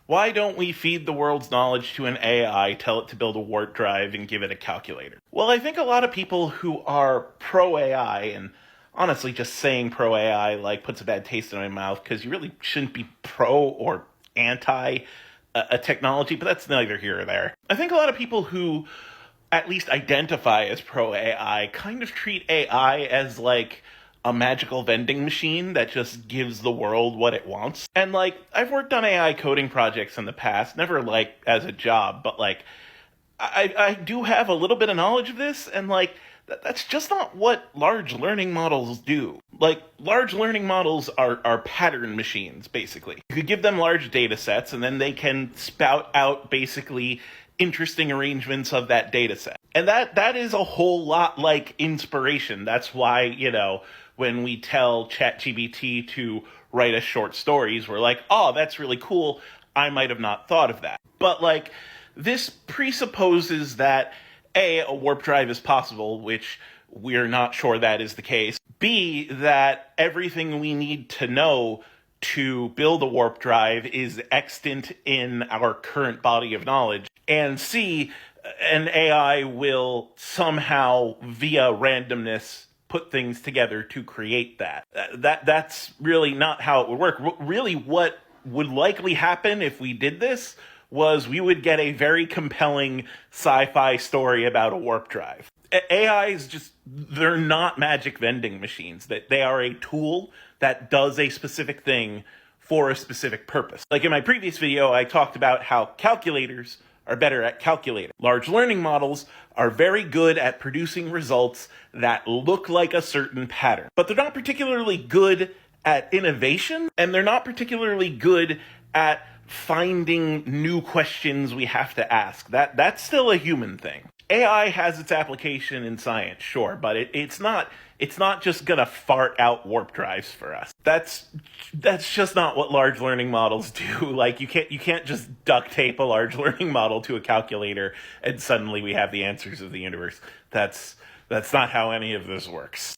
Why don't we feed the world's knowledge to an AI, tell it to build a warp drive, and give it a calculator? Well, I think a lot of people who are pro AI, and honestly, just saying pro AI like puts a bad taste in my mouth because you really shouldn't be pro or anti a technology, but that's neither here or there. I think a lot of people who at least identify as pro AI kind of treat AI as like a magical vending machine that just gives the world what it wants. And like, I've worked on AI coding projects in the past, never like as a job, but like, I do have a little bit of knowledge of this, and like, that's just not what large learning models do. Like, large learning models are pattern machines, basically. You could give them large data sets, and then they can spout out basically interesting arrangements of that data set. And that is a whole lot like inspiration. That's why, when we tell ChatGPT to write us short stories, we're like, oh, that's really cool. I might have not thought of that. But like, this presupposes that a warp drive is possible, which we're not sure that is the case. B, that everything we need to know to build a warp drive is extant in our current body of knowledge. And C, an AI will somehow, via randomness, put things together to create that. That's really not how it would work. Really, what would likely happen if we did this was we would get a very compelling sci-fi story about a warp drive. AIs they're not magic vending machines. That they are a tool that does a specific thing for a specific purpose. Like in my previous video, I talked about how calculators are better at calculating. Large learning models are very good at producing results that look like a certain pattern, but they're not particularly good at innovation, and they're not particularly good at finding new questions we have to ask. That's still a human thing. AI has its application in science, sure, but it's not just gonna fart out warp drives for us. That's just not what large learning models do. Like, you can't just duct tape a large learning model to a calculator and suddenly we have the answers of the universe. That's not how any of this works.